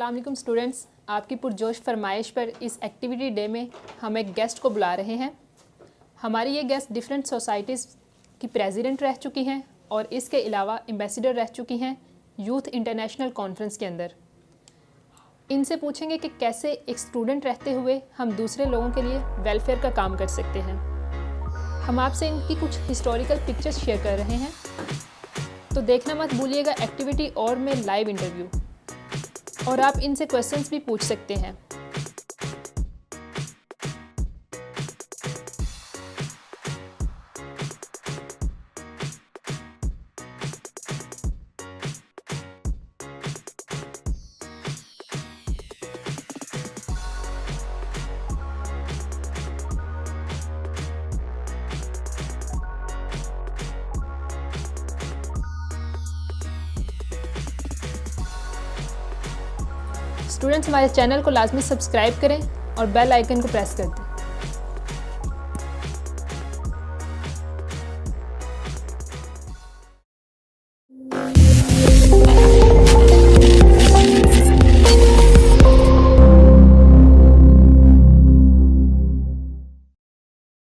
अस्सलाम वालेकुम स्टूडेंट्स, आपकी पुरजोश फरमाइश पर इस एक्टिविटी डे में हम एक गेस्ट को बुला रहे हैं। हमारी ये गेस्ट डिफरेंट सोसाइटीज़ की प्रेसिडेंट रह चुकी हैं और इसके अलावा एम्बेसडर रह चुकी हैं यूथ इंटरनेशनल कॉन्फ्रेंस के अंदर। इनसे पूछेंगे कि कैसे एक स्टूडेंट रहते हुए हम दूसरे लोगों के लिए वेलफेयर का काम कर सकते हैं। हम आपसे इनकी कुछ हिस्टोरिकल पिक्चर्स शेयर कर रहे हैं, तो देखना मत भूलिएगा एक्टिविटी और में लाइव इंटरव्यू, और आप इनसे क्वेश्चंस भी पूछ सकते हैं। स्टूडेंट्स, हमारे चैनल को लाजमी सब्सक्राइब करें और बेल आइकन को प्रेस कर दें।